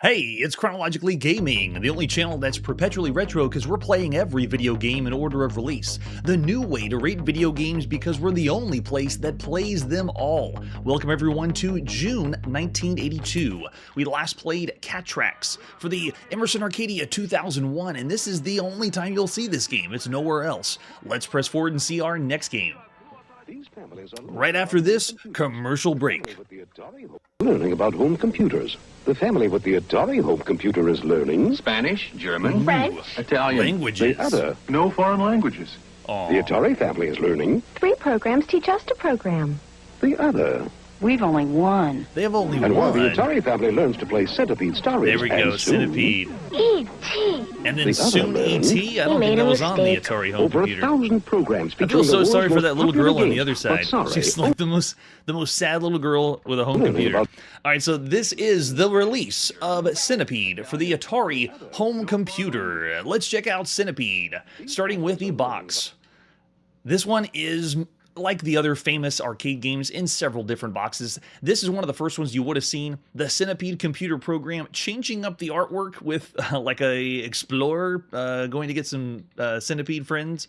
Hey, it's Chronologically Gaming, the only channel that's perpetually retro because we're playing every video game in order of release. The new way to rate video games because we're the only place that plays them all. Welcome everyone to June 1982. We last played Cat Tracks for the Emerson Arcadia 2001, and this is the only time you'll see this game. It's nowhere else. Let's press forward and see our next game. Right after this commercial break. Learning about home computers. The family with the Atari home computer is learning Spanish, German, French, Italian. Languages. The other. No foreign languages. The Atari family is learning 3 programs teach us to program. the other. We've only one. They have only And while one. the Atari family learns to play Centipede Star Race, There we go, and soon, Centipede. E.T. And then The soon other E.T. I don't He think made that a was on the mistake. Atari home over computer. 1,000 programs I featuring feel so the world's sorry for most that little popular girl on the games. other But side. sorry, She's like the most sad little girl with a home Learning computer. about- All right, so this is the release of Centipede for the Atari home computer. Let's check out Centipede, starting with the box. This one is like the other famous arcade games in several different boxes. This is one of the first ones you would have seen. The Centipede computer program changing up the artwork with like a explorer going to get some Centipede friends.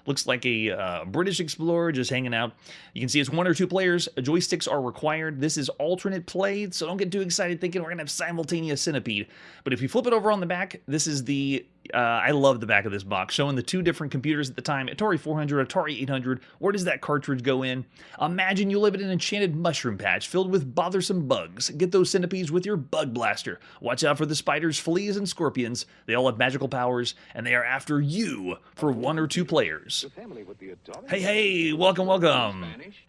Looks like a British explorer just hanging out. You can see it's 1 or 2 players. Joysticks are required. This is alternate play, so don't get too excited thinking we're going to have simultaneous Centipede. But if you flip it over on the back, this is the... I love the back of this box, showing the 2 different computers at the time, Atari 400, Atari 800. Where does that cartridge go in? Imagine you live in an enchanted mushroom patch filled with bothersome bugs. Get those centipedes with your bug blaster. Watch out for the spiders, fleas, and scorpions. They all have magical powers, and they are after you for 1 or 2 players. The family with the Atari Hey, welcome. Spanish.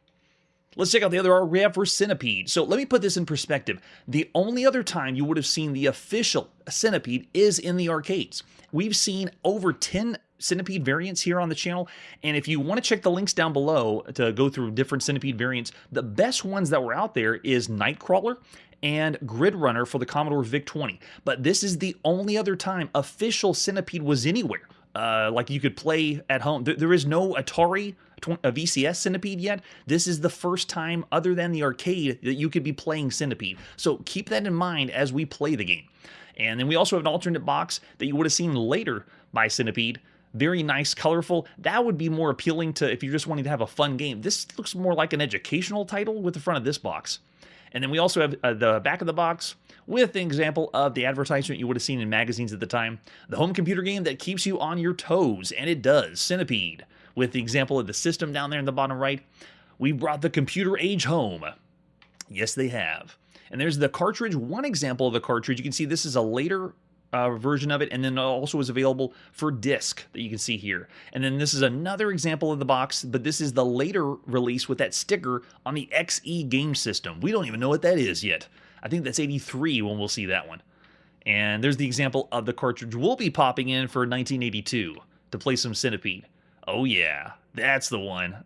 Let's check out the other art we have for Centipede. So let me put this in perspective. The only other time you would have seen the official Centipede is in the arcades. We've seen over 10 Centipede variants here on the channel, and if you want to check the links down below to go through different Centipede variants, the best ones that were out there is Nightcrawler and Grid Runner for the Commodore VIC-20. But this is the only other time official Centipede was anywhere. Like you could play at home. There is no Atari VCS Centipede yet. This is the first time, other than the arcade, that you could be playing Centipede. So keep that in mind as we play the game. And then we also have an alternate box that you would have seen later by Centipede. Very nice, colorful. That would be more appealing to if you're just wanting to have a fun game. This looks more like an educational title with the front of this box. And then we also have the back of the box with an example of the advertisement you would have seen in magazines at the time. The home computer game that keeps you on your toes, and it does, Centipede. With the example of the system down there in the bottom right. We brought the computer age home. Yes, they have. And there's the cartridge, one example of the cartridge. You can see this is a later version of it, and then also is available for disc that you can see here. And then this is another example of the box, but this is the later release with that sticker on the XE game system. We don't even know what that is yet. I think that's 83 when we'll see that one. And there's the example of the cartridge we'll be popping in for 1982 to play some Centipede. Oh yeah, that's the one.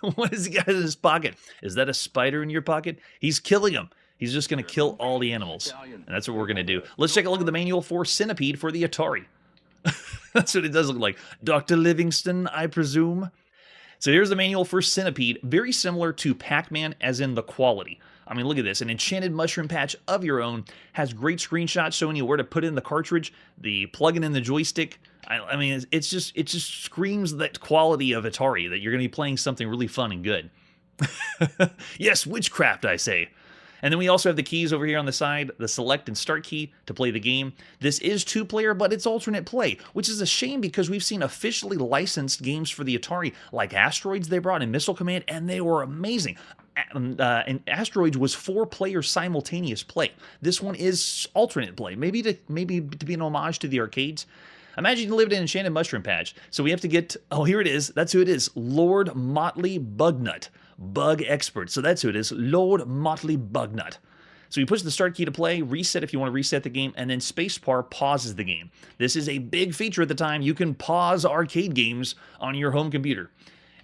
What has he got in his pocket? Is that a spider in your pocket? He's killing him. He's just going to kill all the animals. And that's what we're going to do. Let's take a look at the manual for Centipede for the Atari. That's what it does look like. Dr. Livingston, I presume. So here's the manual for Centipede. Very similar to Pac-Man as in the quality. I mean, look at this. An enchanted mushroom patch of your own. Has great screenshots showing you where to put in the cartridge, the plug-in in the joystick. I mean, it just screams that quality of Atari, that you're going to be playing something really fun and good. Yes, witchcraft, I say. And then we also have the keys over here on the side, the select and start key to play the game. This is 2-player, but it's alternate play, which is a shame because we've seen officially licensed games for the Atari, like Asteroids they brought in Missile Command, and they were amazing. And Asteroids was 4-player simultaneous play. This one is alternate play, maybe to be an homage to the arcades. Imagine you lived in an enchanted mushroom patch. So we have to get, oh, here it is. That's who it is. Lord Motley Bugnut. Bug expert. So that's who it is. Lord Motley Bugnut. So you push the start key to play, reset if you want to reset the game, and then spacebar pauses the game. This is a big feature at the time. You can pause arcade games on your home computer.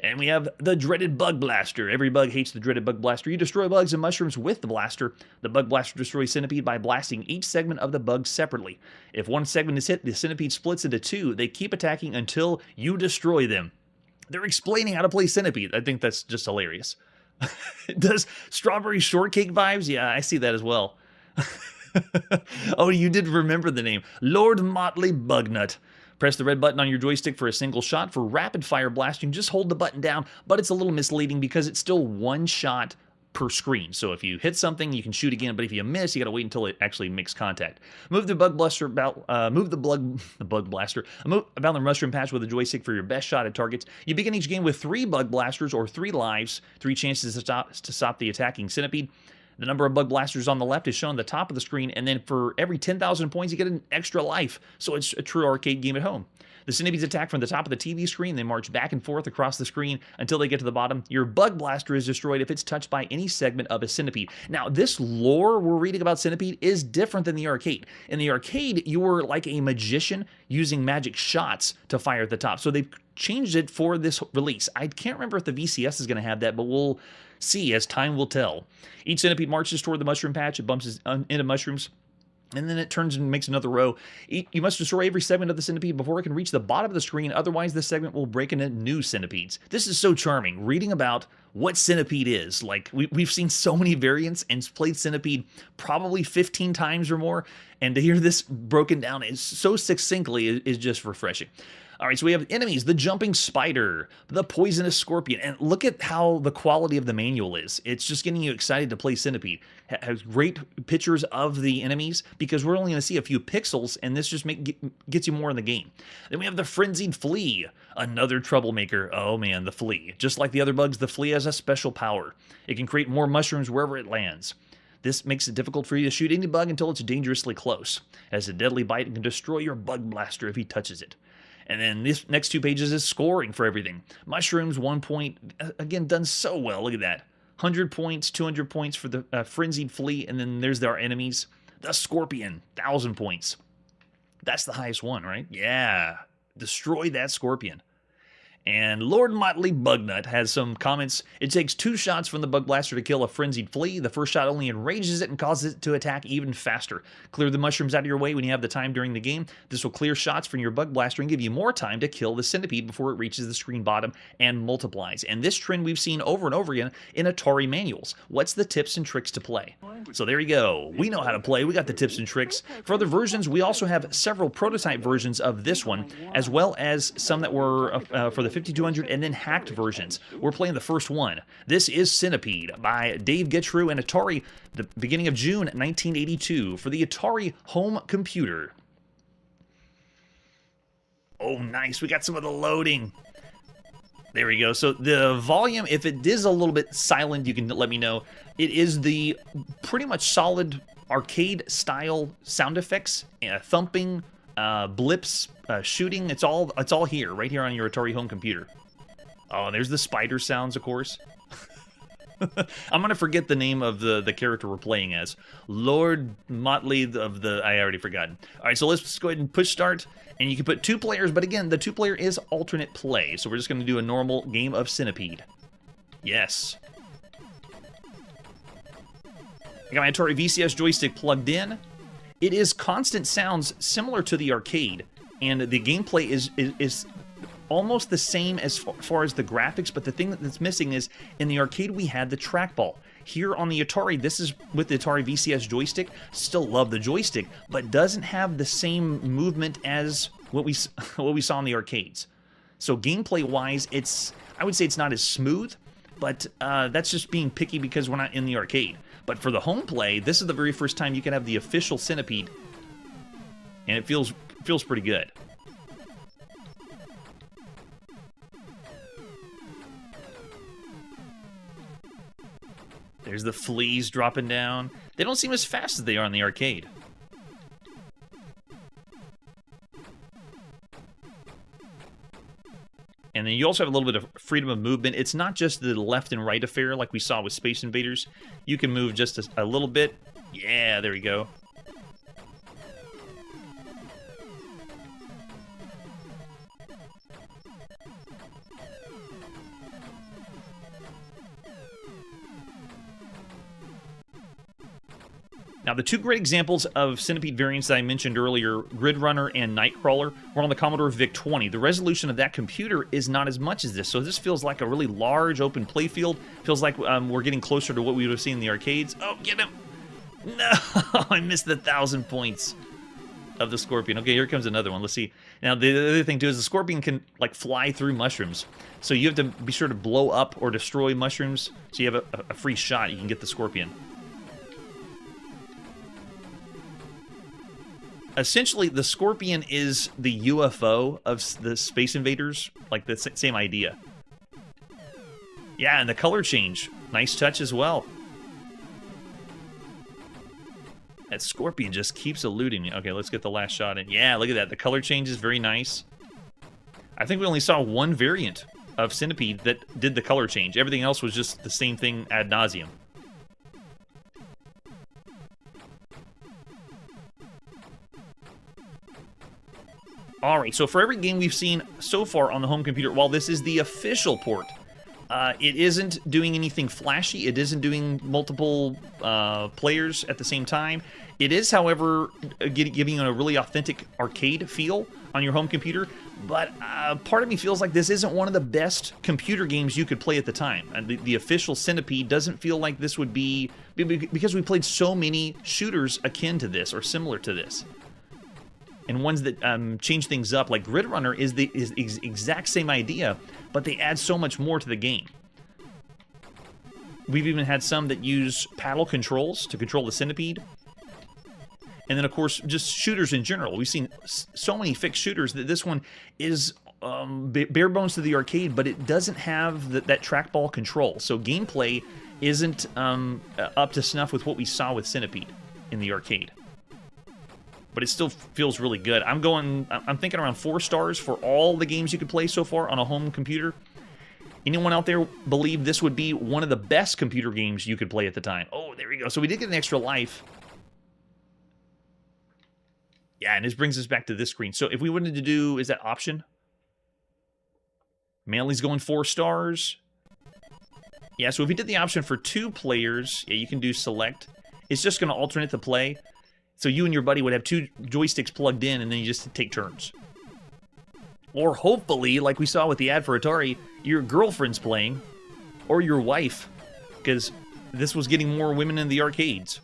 And we have the dreaded Bug Blaster. Every bug hates the dreaded Bug Blaster. You destroy bugs and mushrooms with the blaster. The Bug Blaster destroys Centipede by blasting each segment of the bug separately. If one segment is hit, the Centipede splits into 2. They keep attacking until you destroy them. They're explaining how to play Centipede. I think that's just hilarious. It does strawberry shortcake vibes? Yeah, I see that as well. Oh, you did remember the name. Lord Motley Bugnut. Press the red button on your joystick for a single shot. For rapid fire blasting, just hold the button down, but it's a little misleading because it's still one shot per screen. So if you hit something, you can shoot again, but if you miss, you got to wait until it actually makes contact. Move the bug blaster about, move the bug blaster about the mushroom patch with a joystick for your best shot at targets. You begin each game with 3 bug blasters or 3 lives, 3 chances to stop the attacking centipede. The number of bug blasters on the left is shown on the top of the screen, and then for every 10,000 points, you get an extra life. So it's a true arcade game at home. The centipedes attack from the top of the TV screen. They march back and forth across the screen until they get to the bottom. Your bug blaster is destroyed if it's touched by any segment of a centipede. Now, this lore we're reading about Centipede is different than the arcade. In the arcade, you were like a magician using magic shots to fire at the top. So they've changed it for this release. I can't remember if the VCS is going to have that, but we'll see as time will tell. Each centipede marches toward the mushroom patch. It bumps into mushrooms, and then it turns and makes another row. You must destroy every segment of the centipede before it can reach the bottom of the screen, otherwise the segment will break into new centipedes. This is so charming, reading about what Centipede is. Like, we've seen so many variants and played Centipede probably 15 times or more, and to hear this broken down so succinctly is just refreshing. All right, so we have enemies, the jumping spider, the poisonous scorpion, and look at how the quality of the manual is. It's just getting you excited to play Centipede. It has great pictures of the enemies because we're only going to see a few pixels, and this just gets you more in the game. Then we have the frenzied flea, another troublemaker. Oh man, the flea. Just like the other bugs, the flea has a special power. It can create more mushrooms wherever it lands. This makes it difficult for you to shoot any bug until it's dangerously close. It has a deadly bite and can destroy your bug blaster if he touches it. And then this next 2 pages is scoring for everything. Mushrooms, 1 point. Again, done so well. Look at that. 100 points, 200 points for the frenzied flea. And then there's our enemies. The scorpion, 1,000 points. That's the highest one, right? Yeah. Destroy that scorpion. And Lord Motley Bugnut has some comments. It takes 2 shots from the bug blaster to kill a frenzied flea. The first shot only enrages it and causes it to attack even faster. Clear the mushrooms out of your way when you have the time during the game. This will clear shots from your bug blaster and give you more time to kill the centipede before it reaches the screen bottom and multiplies. And this trend we've seen over and over again in Atari manuals. What's the tips and tricks to play? So there you go. We know how to play. We got the tips and tricks. For other versions, we also have several prototype versions of this one, as well as some that were for the 5200 and then hacked versions. We're playing the first one. This is Centipede by Dave Getchrew and Atari, the beginning of June 1982 for the Atari home computer. Oh, nice. We got some of the loading. There we go. So the volume, if it is a little bit silent, you can let me know. It is the pretty much solid arcade style sound effects, thumping, blips, shooting. It's all here, right here on your Atari home computer. Oh, there's the spider sounds, of course. I'm gonna forget the name of the character we're playing as. Lord Motley of the... I already forgotten. All right, so let's just go ahead and push start. And you can put 2 players, but again, the 2-player is alternate play. So we're just gonna do a normal game of Centipede. Yes. I got my Atari VCS joystick plugged in. It is constant sounds similar to the arcade, and the gameplay is almost the same as far as the graphics, but the thing that's missing is in the arcade we had the trackball. Here on the Atari, this is with the Atari VCS joystick. Still love the joystick, but doesn't have the same movement as what we saw in the arcades. So gameplay-wise, I would say it's not as smooth, but that's just being picky because we're not in the arcade. But for the home play, this is the very first time you can have the official Centipede, and it feels pretty good. There's the fleas dropping down. They don't seem as fast as they are in the arcade. And then you also have a little bit of freedom of movement. It's not just the left and right affair like we saw with Space Invaders. You can move just a little bit. Yeah, there we go. Now, the 2 great examples of Centipede variants that I mentioned earlier, Grid Runner and Nightcrawler, were on the Commodore VIC-20. The resolution of that computer is not as much as this, so this feels like a really large open playfield. Feels like we're getting closer to what we would have seen in the arcades. Oh, get him! No, I missed the 1,000 points of the scorpion. Okay, here comes another one. Let's see. Now, the other thing, too, is the scorpion can, like, fly through mushrooms. So you have to be sure to blow up or destroy mushrooms so you have a free shot. You can get the scorpion. Essentially, the scorpion is the UFO of the Space Invaders. Like, the same idea. Yeah, and the color change. Nice touch as well. That scorpion just keeps eluding me. Okay, let's get the last shot in. Yeah, look at that. The color change is very nice. I think we only saw one variant of Centipede that did the color change. Everything else was just the same thing ad nauseum. Alright, so for every game we've seen so far on the home computer, while this is the official port, it isn't doing anything flashy. It isn't doing multiple players at the same time. It is, however, giving you a really authentic arcade feel on your home computer. But part of me feels like this isn't one of the best computer games you could play at the time. And the official Centipede doesn't feel like this would be... Because we played so many shooters akin to this or similar to this. And ones that change things up, like Grid Runner is the exact same idea, but they add so much more to the game. We've even had some that use paddle controls to control the Centipede. And then, of course, just shooters in general. We've seen so many fixed shooters that this one is bare bones to the arcade, but it doesn't have that trackball control. So gameplay isn't up to snuff with what we saw with Centipede in the arcade. But it still feels really good. I'm thinking around 4 stars for all the games you could play so far on a home computer. Anyone out there believe this would be one of the best computer games you could play at the time? Oh, there we go. So we did get an extra life. Yeah, and this brings us back to this screen. So if we wanted to do, is that option? Manly's going 4 stars. Yeah, so if we did the option for 2 players, yeah, you can do select. It's just going to alternate the play. So you and your buddy would have 2 joysticks plugged in, and then you just take turns. Or hopefully, like we saw with the ad for Atari, your girlfriend's playing, or your wife, because this was getting more women in the arcades.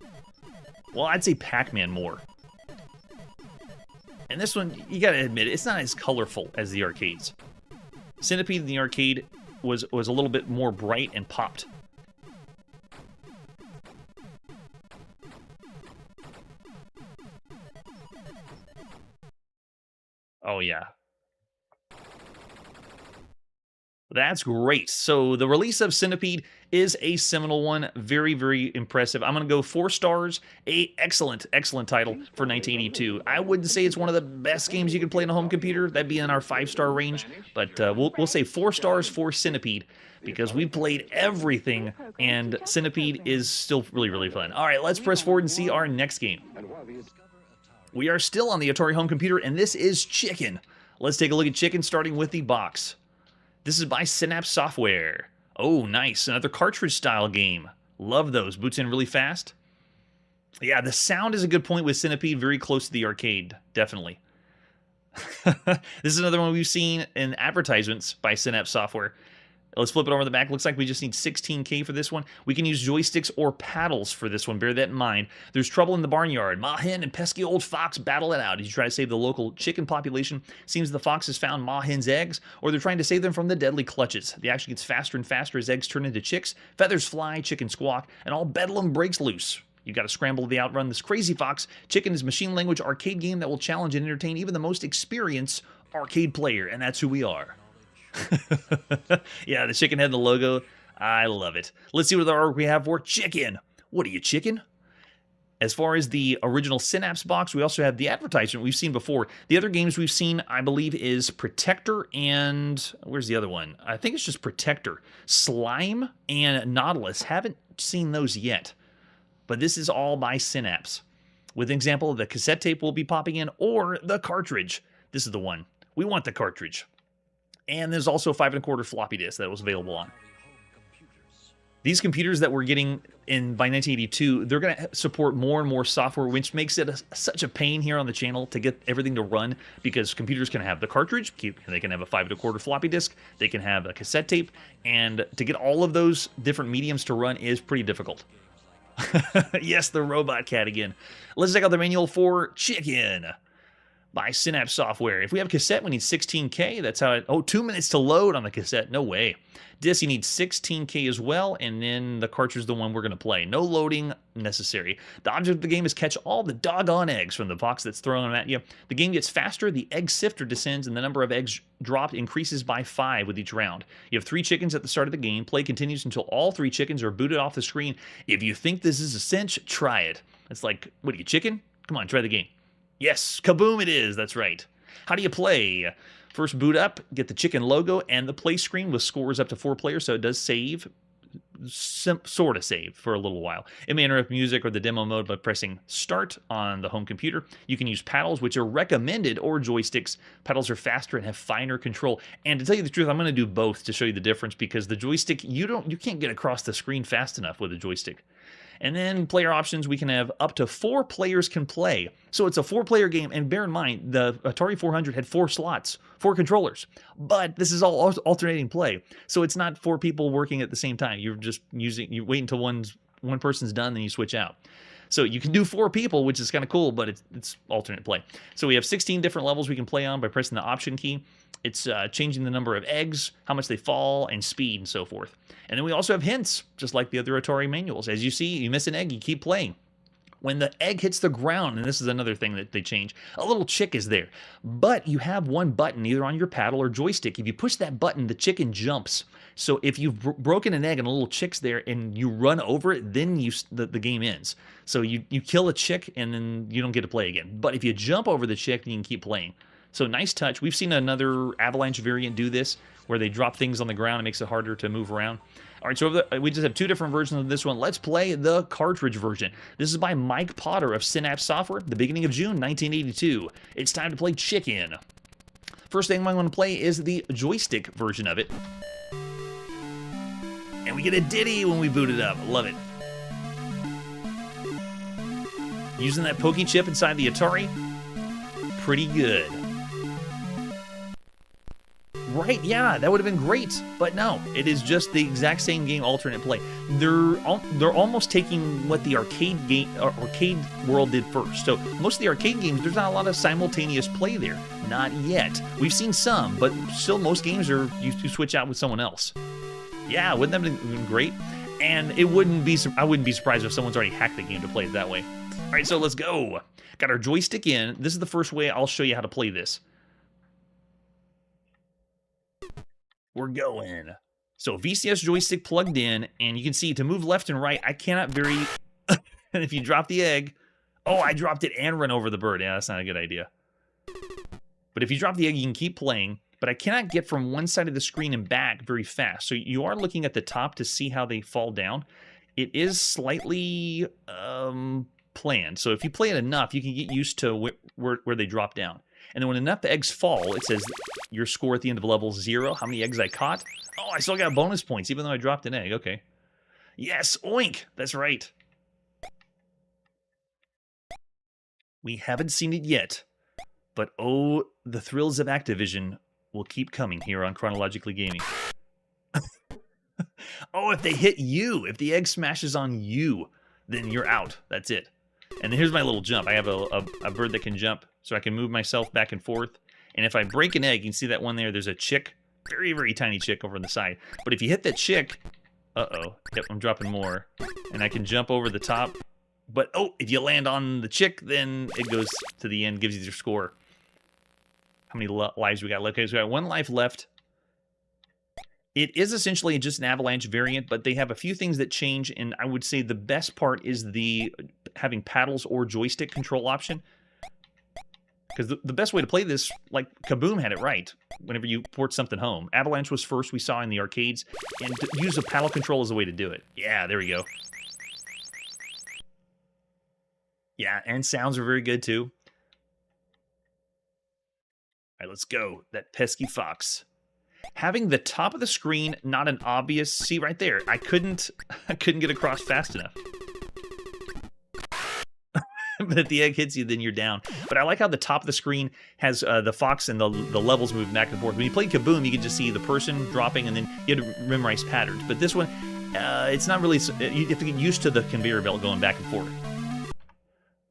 Well, I'd say Pac-Man more. And this one, you gotta admit, it's not as colorful as the arcades. Centipede in the arcade was a little bit more bright and popped. Oh, yeah. That's great. So the release of Centipede is a seminal one. Very, very impressive. I'm going to go 4 stars. Excellent title for 1982. I wouldn't say it's one of the best games you can play on a home computer. That'd be in our 5-star range. But we'll say 4 stars for Centipede because we played everything, and Centipede is still really, really fun. All right, let's press forward and see our next game. We are still on the Atari home computer, and this is Chicken. Let's take a look at Chicken, starting with the box. This is by Synapse Software. Oh, nice. Another cartridge-style game. Love those. Boots in really fast. Yeah, the sound is a good point with Centipede, very close to the arcade. Definitely. This is another one we've seen in advertisements by Synapse Software. Let's flip it over the back. Looks like we just need 16K for this one. We can use joysticks or paddles for this one. Bear that in mind. There's trouble in the barnyard. Ma Hen and pesky old fox battle it out as you try to save the local chicken population. Seems the fox has found Ma Hen's eggs, or they're trying to save them from the deadly clutches. The action gets faster and faster as eggs turn into chicks. Feathers fly, chicken squawk, and all bedlam breaks loose. You got to scramble to outrun this crazy fox. Chicken is machine language arcade game that will challenge and entertain even the most experienced arcade player, and that's who we are. Yeah, the chicken head and the logo. I love it. Let's see what artwork we have for Chicken. What are you, chicken? As far as the original Synapse box, we also have the advertisement we've seen before. The other games we've seen, I believe, is Protector and... Where's the other one? I think it's just Protector. Slime and Nautilus. Haven't seen those yet. But this is all by Synapse. With an example, the cassette tape will be popping in, or the cartridge. This is the one. We want the cartridge. And there's also a 5 1/4 floppy disk that was available on. These computers that we're getting in by 1982, they're going to support more and more software, which makes it such a pain here on the channel to get everything to run, because computers can have the cartridge, they can have a 5 1/4 floppy disk, they can have a cassette tape, and to get all of those different mediums to run is pretty difficult. Yes, the robot cat again. Let's check out the manual for Chicken by Synapse Software. If we have cassette, we need 16K. That's how it... Oh, 2 minutes to load on the cassette. No way. Disc, you need 16K as well, and then the cartridge is the one we're going to play. No loading necessary. The object of the game is catch all the doggone eggs from the box that's throwing them at you. The game gets faster, the egg sifter descends, and the number of eggs dropped increases by 5 with each round. You have 3 chickens at the start of the game. Play continues until all 3 chickens are booted off the screen. If you think this is a cinch, try it. It's like, what are you, chicken? Come on, try the game. Yes, kaboom it is, that's right. How do you play? First boot up, get the chicken logo and the play screen with scores up to 4 players, so it does save, sort of save for a little while. It may interrupt music or the demo mode by pressing start on the home computer. You can use paddles, which are recommended, or joysticks. Paddles are faster and have finer control. And to tell you the truth, I'm going to do both to show you the difference, because the joystick, you can't get across the screen fast enough with a joystick. And then player options, we can have up to 4 players can play. So it's a 4-player game, and bear in mind, the Atari 400 had 4 slots, 4 controllers. But this is all alternating play. So it's not 4 people working at the same time. You're just you wait until one person's done, then you switch out. So you can do 4 people, which is kind of cool, but it's alternate play. So we have 16 different levels we can play on by pressing the option key. It's changing the number of eggs, how much they fall, and speed, and so forth. And then we also have hints, just like the other Atari manuals. As you see, you miss an egg, you keep playing. When the egg hits the ground, and this is another thing that they change, a little chick is there. But you have one button, either on your paddle or joystick. If you push that button, the chicken jumps. So if you've broken an egg and a little chick's there and you run over it, then the game ends. So you kill a chick and then you don't get to play again. But if you jump over the chick, then you can keep playing. So nice touch. We've seen another Avalanche variant do this, where they drop things on the ground and makes it harder to move around. All right, so we just have 2 different versions of this one. Let's play the cartridge version. This is by Mike Potter of Synapse Software, the beginning of June 1982. It's time to play Chicken. First thing I'm going to play is the joystick version of it. And we get a ditty when we boot it up. Love it. Using that pokey chip inside the Atari, pretty good. Right, yeah, that would have been great, but no, it is just the exact same game, alternate play. They're almost taking what the arcade world did first. So most of the arcade games, there's not a lot of simultaneous play there. Not yet. We've seen some, but still most games are you switch out with someone else. Yeah, wouldn't that have been great? And I wouldn't be surprised if someone's already hacked the game to play it that way. All right, so let's go. Got our joystick in. This is the first way I'll show you how to play this. We're going. So VCS joystick plugged in, and you can see to move left and right, I cannot vary. And if you drop the egg, oh, I dropped it and run over the bird. Yeah, that's not a good idea. But if you drop the egg, you can keep playing, but I cannot get from one side of the screen and back very fast. So you are looking at the top to see how they fall down. It is slightly planned. So if you play it enough, you can get used to where they drop down. And then when enough eggs fall, it says your score at the end of level 0, how many eggs I caught. Oh, I still got bonus points, even though I dropped an egg. Okay. Yes, oink! That's right. We haven't seen it yet, but oh, the thrills of Activision will keep coming here on Chronologically Gaming. Oh, if they hit you, if the egg smashes on you, then you're out. That's it. And then here's my little jump. I have a bird that can jump, so I can move myself back and forth. And if I break an egg, you can see that one there, there's a chick, very, very tiny chick over on the side. But if you hit that chick, uh-oh, yep, I'm dropping more. And I can jump over the top. But, oh, if you land on the chick, then it goes to the end, gives you your score. How many lives we got left? Okay, so we got 1 life left. It is essentially just an Avalanche variant, but they have a few things that change, and I would say the best part is the having paddles or joystick control option. Because the best way to play this, like Kaboom had it right, whenever you port something home. Avalanche was first we saw in the arcades, and to use a paddle control is the way to do it. Yeah, there we go. Yeah, and sounds are very good too. All right, let's go. That pesky fox. Having the top of the screen not an obvious, see right there, I couldn't get across fast enough. But if the egg hits you, then you're down. But I like how the top of the screen has the fox and the levels moving back and forth. When you play Kaboom, you can just see the person dropping, and then you have to memorize patterns. But this one, It's not really... You have to get used to the conveyor belt going back and forth.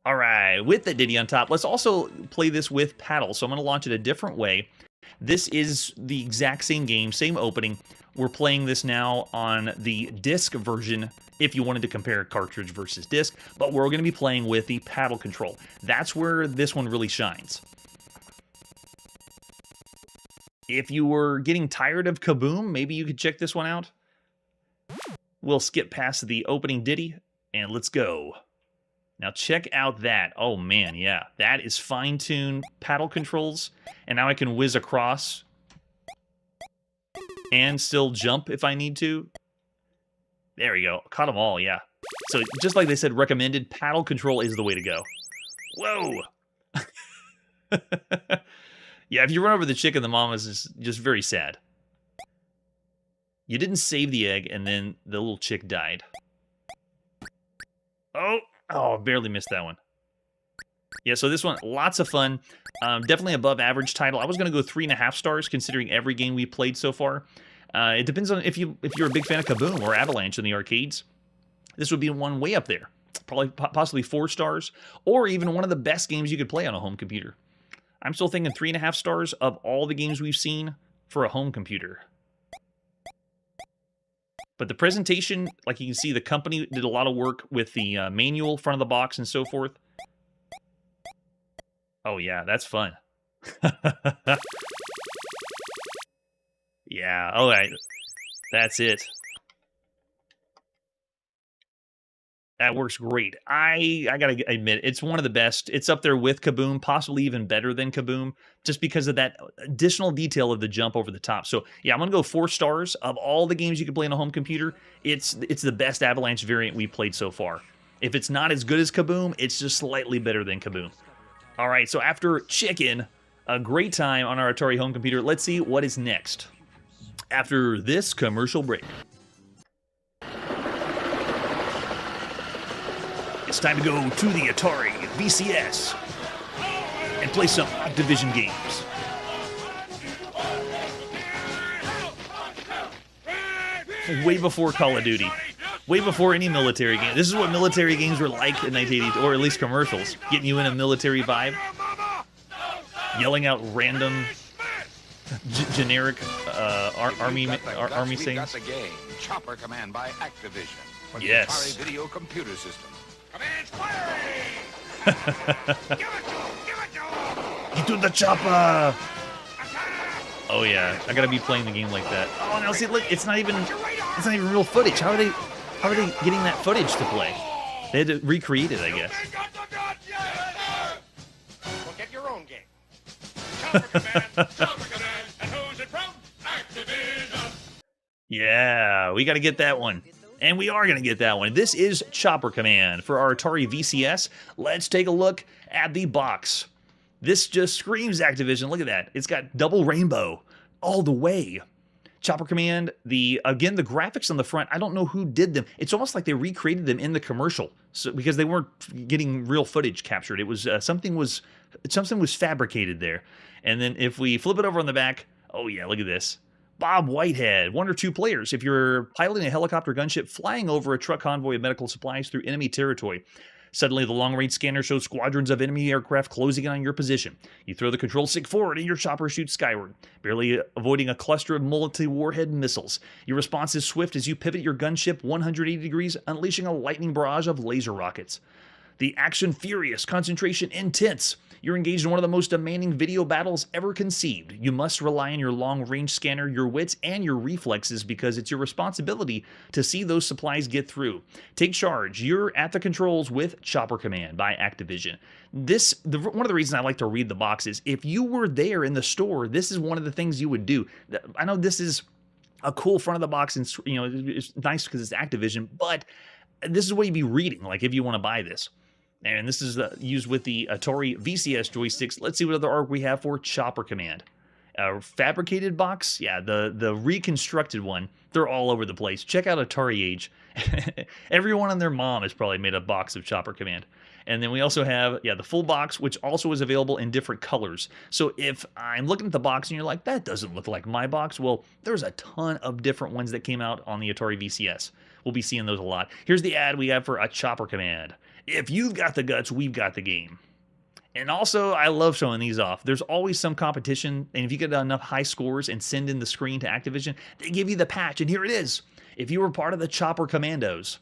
All right, with the Diddy on top, let's also play this with paddle. So I'm going to launch it a different way. This is the exact same game, same opening. We're playing this now on the disc version, if you wanted to compare cartridge versus disc, but we're going to be playing with the paddle control. That's where this one really shines. If you were getting tired of Kaboom, maybe you could check this one out. We'll skip past the opening ditty, and let's go. Now check out that. Oh man, yeah. That is fine-tuned paddle controls, and now I can whiz across and still jump if I need to. There we go. Caught them all, yeah. So just like they said, recommended, paddle control is the way to go. Whoa! Yeah, if you run over the chick and the mom, is just very sad. You didn't save the egg, and then the little chick died. Oh, barely missed that one. Yeah, so this one, lots of fun. Definitely above average title. I was going to go 3.5 stars, considering every game we played so far. It depends on if you're a big fan of Kaboom or Avalanche in the arcades. This would be one way up there. Probably possibly 4 stars, or even one of the best games you could play on a home computer. I'm still thinking 3.5 stars of all the games we've seen for a home computer. But the presentation, like you can see, the company did a lot of work with the manual, front of the box, and so forth. Oh, yeah, that's fun. Yeah, all right. That's it. That works great. I gotta admit, it's one of the best. It's up there with Kaboom, possibly even better than Kaboom, just because of that additional detail of the jump over the top. So yeah, I'm gonna go 4 stars. Of all the games you can play on a home computer, it's the best Avalanche variant we played so far. If it's not as good as Kaboom, it's just slightly better than Kaboom. All right, so after Chicken, a great time on our Atari home computer, let's see what is next after this commercial break. It's time to go to the Atari VCS and play some Activision games. Way before Call of Duty. Way before any military game. This is what military games were like in 1980s, or at least commercials. Getting you in a military vibe. Yelling out random, generic army sayings. Got the game. Chopper Command by Activision. For the Yes. Atari video computer system. Command's firing! Give it to him! Get to the chopper! Oh yeah, I gotta be playing the game like that. Oh no, see, look, it's not even real footage. How are they getting that footage to play? They had to recreate it, I guess. Well, get your own game. Chopper Command, and who's it from? Activision! Yeah, we gotta get that one. And we are gonna get that one. This is Chopper Command for our Atari VCS. Let's take a look at the box. This just screams Activision. Look at that. It's got double rainbow all the way. Chopper Command, again, the graphics on the front, I don't know who did them. It's almost like they recreated them in the commercial, because they weren't getting real footage captured. It was something was fabricated there. And then if we flip it over on the back, oh yeah, look at this. Bob Whitehead, 1 or 2 players. If you're piloting a helicopter gunship flying over a truck convoy of medical supplies through enemy territory, suddenly the long-range scanner shows squadrons of enemy aircraft closing in on your position. You throw the control stick forward and your chopper shoots skyward, barely avoiding a cluster of multi-warhead missiles. Your response is swift as you pivot your gunship 180 degrees, unleashing a lightning barrage of laser rockets. The action furious, concentration intense. You're engaged in one of the most demanding video battles ever conceived. You must rely on your long-range scanner, your wits, and your reflexes, because it's your responsibility to see those supplies get through. Take charge. You're at the controls with Chopper Command by Activision. One of the reasons I like to read the box is, if you were there in the store, this is one of the things you would do. I know this is a cool front of the box, and it's nice because it's Activision, but this is what you'd be reading, like, if you want to buy this. And this is used with the Atari VCS joysticks. Let's see what other art we have for Chopper Command. Fabricated box? Yeah, the reconstructed one. They're all over the place. Check out Atari Age. Everyone and their mom has probably made a box of Chopper Command. And then we also have, the full box, which also is available in different colors. So if I'm looking at the box and you're like, that doesn't look like my box, well, there's a ton of different ones that came out on the Atari VCS. We'll be seeing those a lot. Here's the ad we have for a Chopper Command. If you've got the guts, we've got the game. And also, I love showing these off. There's always some competition, and if you get enough high scores and send in the screen to Activision, they give you the patch, and here it is. If you were part of the Chopper Commandos,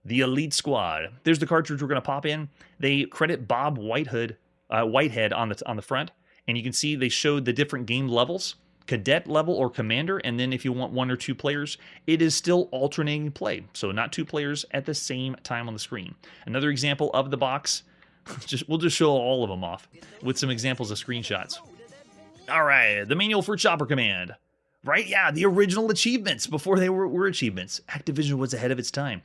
the Elite Squad. There's the cartridge we're going to pop in. They credit Bob Whitehead on the front, and you can see they showed the different game levels, cadet level or commander, and then if you want 1 or 2 players, it is still alternating play, so not 2 players at the same time on the screen. Another example of the box, we'll just show all of them off with some examples of screenshots. All right, the manual for Chopper Command. Right, yeah, the original achievements before they were achievements. Activision was ahead of its time.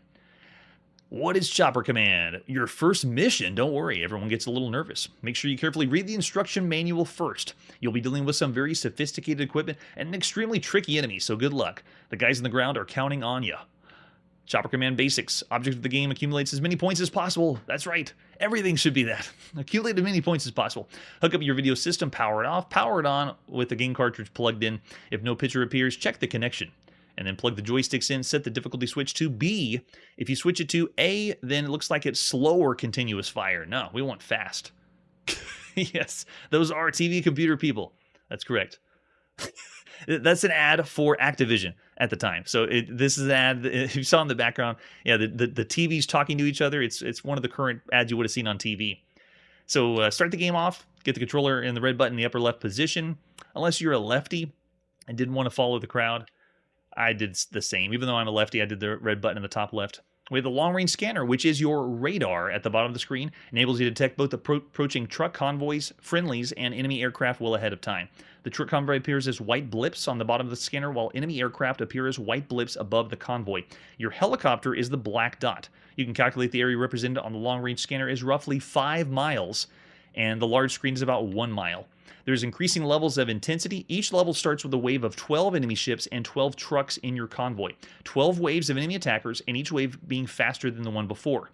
What is Chopper Command? Your first mission. Don't worry, everyone gets a little nervous. Make sure you carefully read the instruction manual first. You'll be dealing with some very sophisticated equipment and an extremely tricky enemy, so good luck. The guys on the ground are counting on you. Chopper Command basics. Object of the game accumulates as many points as possible. That's right. Everything should be that. Accumulate as many points as possible. Hook up your video system, power it off, power it on with the game cartridge plugged in. If no picture appears, check the connection. And then plug the joysticks in, set the difficulty switch to B. If you switch it to A, then it looks like it's slow or continuous fire. No, we want fast. Yes, those are TV computer people. That's correct. That's an ad for Activision at the time. So this is an ad, if you saw in the background, yeah, the TV's talking to each other. It's one of the current ads you would have seen on TV. So start the game off, get the controller in the red button in the upper left position. Unless you're a lefty and didn't want to follow the crowd, I did the same. Even though I'm a lefty, I did the red button in the top left. We have the long-range scanner, which is your radar at the bottom of the screen. Enables you to detect both approaching truck convoys, friendlies, and enemy aircraft well ahead of time. The truck convoy appears as white blips on the bottom of the scanner, while enemy aircraft appear as white blips above the convoy. Your helicopter is the black dot. You can calculate the area represented on the long-range scanner is roughly 5 miles, and the large screen is about 1 mile. There's increasing levels of intensity. Each level starts with a wave of 12 enemy ships and 12 trucks in your convoy. 12 waves of enemy attackers, and each wave being faster than the one before.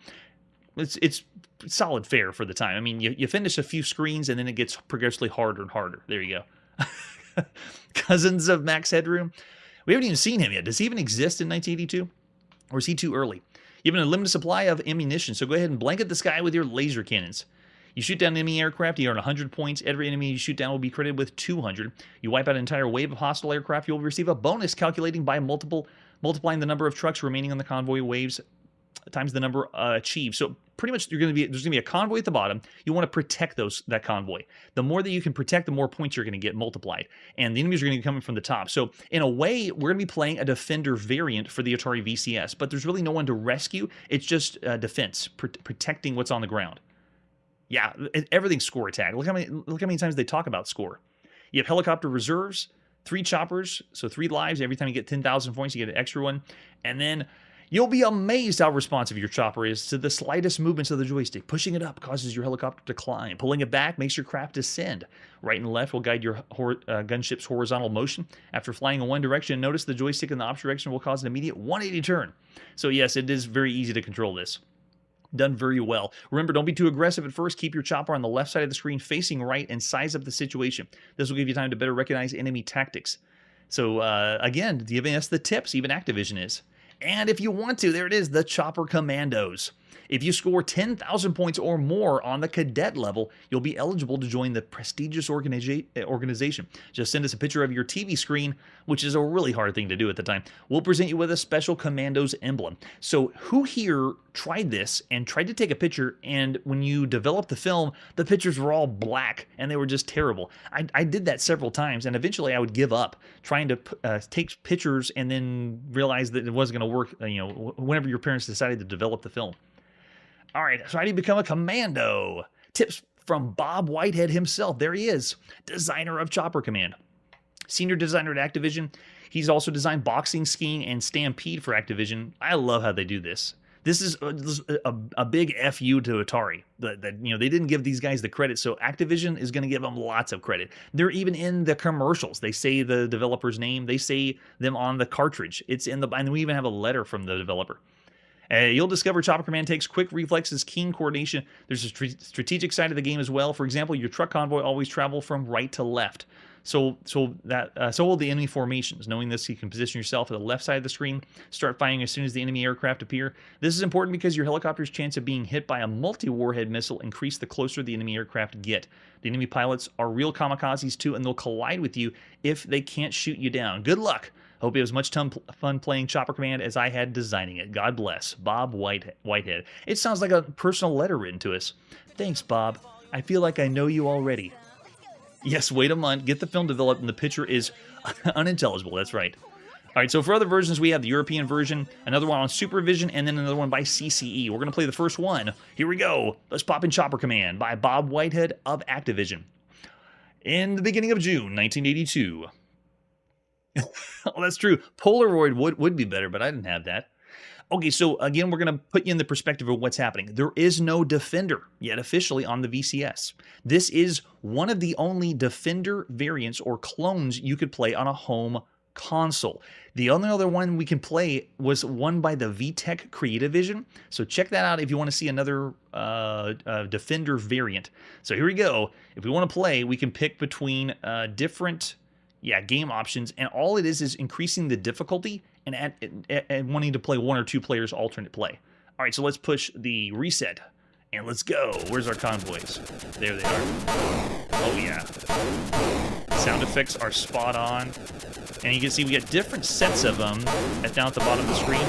It's solid fare for the time. I mean, you finish a few screens, and then it gets progressively harder and harder. There you go. Cousins of Max Headroom. We haven't even seen him yet. Does he even exist in 1982? Or is he too early? You have a limited supply of ammunition, so go ahead and blanket the sky with your laser cannons. You shoot down enemy aircraft, you earn 100 points. Every enemy you shoot down will be credited with 200. You wipe out an entire wave of hostile aircraft, you'll receive a bonus calculating by multiplying the number of trucks remaining on the convoy waves times the number achieved. So pretty much there's going to be a convoy at the bottom. You want to protect that convoy. The more that you can protect, the more points you're going to get multiplied. And the enemies are going to be coming from the top. So in a way, we're going to be playing a defender variant for the Atari VCS, but there's really no one to rescue. It's just defense, protecting what's on the ground. Yeah, everything's score attack. Look how many times they talk about score. You have helicopter reserves, 3 choppers, so 3 lives. Every time you get 10,000 points, you get an extra one. And then you'll be amazed how responsive your chopper is to the slightest movements of the joystick. Pushing it up causes your helicopter to climb. Pulling it back makes your craft descend. Right and left will guide your gunship's horizontal motion. After flying in one direction, notice the joystick in the opposite direction will cause an immediate 180 turn. So yes, it is very easy to control this. Done very well. Remember, don't be too aggressive at first. Keep your chopper on the left side of the screen facing right and size up the situation. This will give you time to better recognize enemy tactics. So, again, giving us the tips, even Activision is. And if you want to, there it is, the Chopper Commandos. If you score 10,000 points or more on the cadet level, you'll be eligible to join the prestigious organization. Just send us a picture of your TV screen, which is a really hard thing to do at the time. We'll present you with a special Commandos emblem. So who here tried this and tried to take a picture, and when you developed the film, the pictures were all black and they were just terrible? I did that several times, and eventually I would give up trying to take pictures and then realize that it wasn't going to work, whenever your parents decided to develop the film. All right, so how do you become a commando? Tips from Bob Whitehead himself. There he is, designer of Chopper Command. Senior designer at Activision. He's also designed boxing, skiing, and Stampede for Activision. I love how they do this. This is a big FU to Atari. They didn't give these guys the credit, so Activision is going to give them lots of credit. They're even in the commercials. They say the developer's name. They say them on the cartridge. It's in the, and we even have a letter from the developer. You'll discover Chopper Command takes quick reflexes, keen coordination. There's a strategic side of the game as well. For example, your truck convoy always travel from right to left. So will the enemy formations. Knowing this, you can position yourself at the left side of the screen, start firing as soon as the enemy aircraft appear. This is important because your helicopter's chance of being hit by a multi-warhead missile increase the closer the enemy aircraft get. The enemy pilots are real kamikazes too, and they'll collide with you if they can't shoot you down. Good luck. Hope it was much fun playing Chopper Command as I had designing it. God bless. Bob Whitehead. It sounds like a personal letter written to us. Thanks, Bob. I feel like I know you already. Yes, wait a month, get the film developed, and the picture is unintelligible. That's right. All right, so for other versions, we have the European version, another one on Supervision, and then another one by CCE. We're going to play the first one. Here we go. Let's pop in Chopper Command by Bob Whitehead of Activision. In the beginning of June, 1982. Oh, that's true. Polaroid would be better, but I didn't have that. Okay, so again, we're going to put you in the perspective of what's happening. There is no Defender yet officially on the VCS. This is one of the only Defender variants or clones you could play on a home console. The only other one we can play was one by the VTech Creative Vision. So check that out if you want to see another Defender variant. So here we go. If we want to play, we can pick between different game options, and all it is increasing the difficulty and wanting to play one or two players alternate play. All right, so let's push the reset, and let's go. Where's our convoys? There they are. Oh, yeah. Sound effects are spot on. And you can see we got different sets of them down at the bottom of the screen.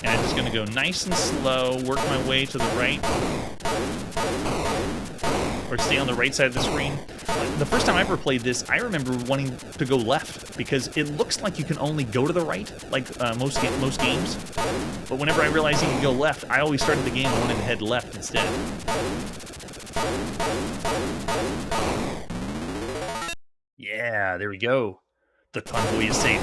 And I'm just going to go nice and slow, work my way to the right. Or stay on the right side of the screen. The first time I ever played this, I remember wanting to go left because it looks like you can only go to the right, like most games. But whenever I realized you could go left, I always started the game and wanted to head left instead. Yeah, there we go. The convoy is safe.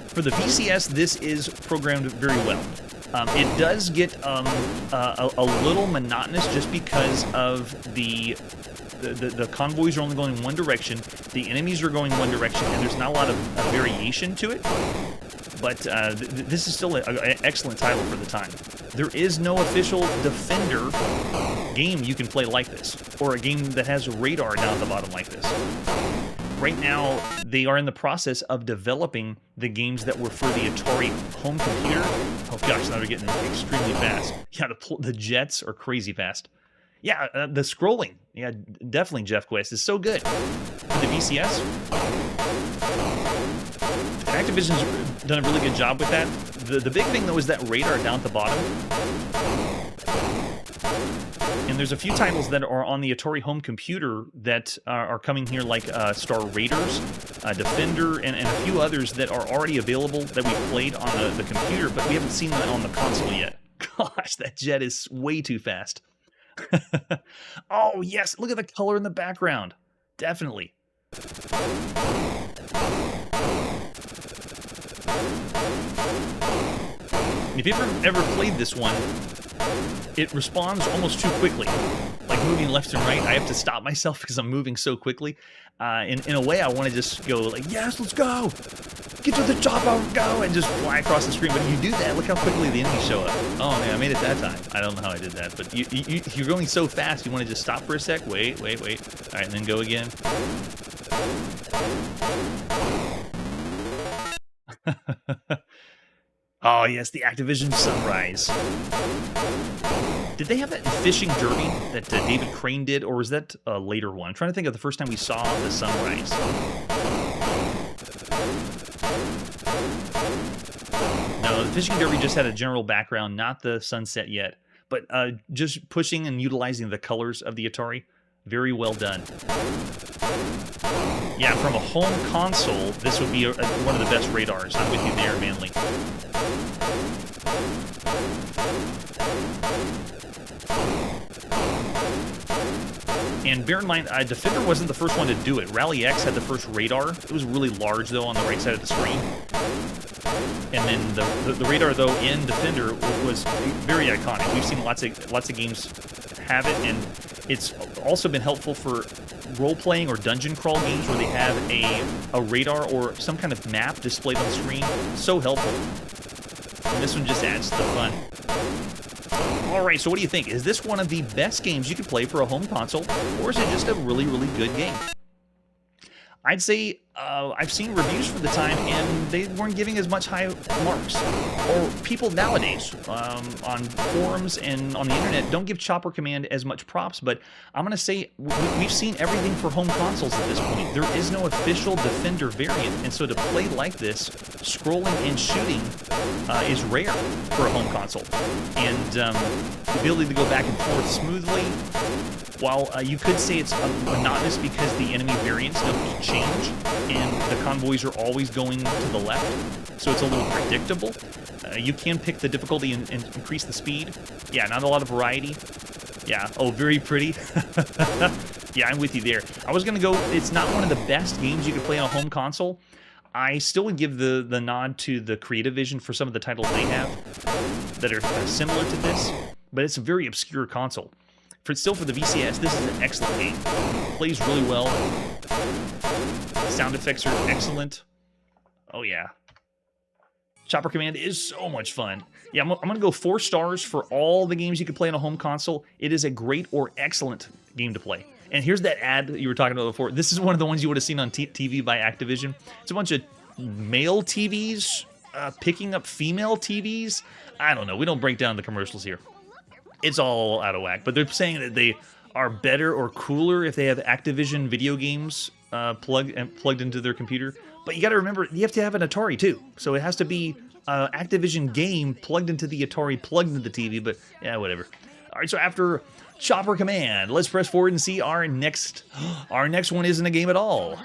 For the VCS, this is programmed very well. It does get a little monotonous just because of the convoys are only going in one direction, the enemies are going one direction, and there's not a lot of variation to it. But this is still an excellent title for the time. There is no official Defender game you can play like this, or a game that has radar down at the bottom like this. Right now, they are in the process of developing the games that were for the Atari home computer. Oh gosh, now they're getting extremely fast. Yeah, the jets are crazy fast. Yeah, the scrolling. Yeah, definitely Jeff Quest is so good. For the VCS, Activision's done a really good job with that. The big thing, though, is that radar down at the bottom. And there's a few titles that are on the Atari home computer that are coming here, like Star Raiders, Defender, and a few others that are already available that we played on the computer, but we haven't seen them on the console yet. Gosh, that jet is way too fast. Oh, yes, look at the color in the background. Definitely. If you've ever played this one, it responds almost too quickly. Like moving left and right, I have to stop myself because I'm moving so quickly. In a way, I want to just go like, yes, let's go! Get to the top, I'll go! And just fly across the screen. But if you do that, look how quickly the enemies show up. Oh man, I made it that time. I don't know how I did that, but you're going so fast, you want to just stop for a sec, wait. All right, and then go again. Oh yes, the Activision Sunrise. Did they have that in Fishing Derby that David Crane did, or was that a later one? I'm trying to think of the first time we saw the Sunrise. No, the Fishing Derby just had a general background, not the sunset yet. But just pushing and utilizing the colors of the Atari, very well done. Yeah, from a home console, this would be one of the best radars. I'm with you there, Manly. And bear in mind, Defender wasn't the first one to do it. Rally X had the first radar. It was really large, though, on the right side of the screen. And then the radar, though, in Defender was very iconic. We've seen lots of games have it, and it's also been helpful for role-playing or dungeon crawl games where they have a radar or some kind of map displayed on the screen. So helpful. And this one just adds to the fun. Alright, so what do you think? Is this one of the best games you could play for a home console, or is it just a really, really good game? I'd say I've seen reviews for the time, and they weren't giving as much high marks. Or people nowadays on forums and on the internet don't give Chopper Command as much props, but I'm going to say we've seen everything for home consoles at this point. There is no official Defender variant, and so to play like this, scrolling and shooting is rare for a home console. And the ability to go back and forth smoothly, while you could say it's monotonous because the enemy variants don't change, and the convoys are always going to the left, so it's a little predictable. You can pick the difficulty and increase the speed. Yeah, not a lot of variety. Yeah, oh, very pretty. Yeah, I'm with you there. I was going to go, it's not one of the best games you could play on a home console. I still would give the nod to the Creative Vision for some of the titles they have that are similar to this, but it's a very obscure console. Still for the VCS, this is an excellent game. Plays really well. Sound effects are excellent. Oh yeah. Chopper Command is so much fun. Yeah, I'm going to go 4 stars for all the games you can play on a home console. It is a great or excellent game to play. And here's that ad that you were talking about before. This is one of the ones you would have seen on TV by Activision. It's a bunch of male TVs picking up female TVs. I don't know. We don't break down the commercials here. It's all out of whack, but they're saying that they are better or cooler if they have Activision video games plugged into their computer. But you got to remember, you have to have an Atari too, so it has to be an Activision game plugged into the Atari, plugged into the TV. But yeah, whatever. All right, so after Chopper Command, let's press forward and see our next. Our next one isn't a game at all.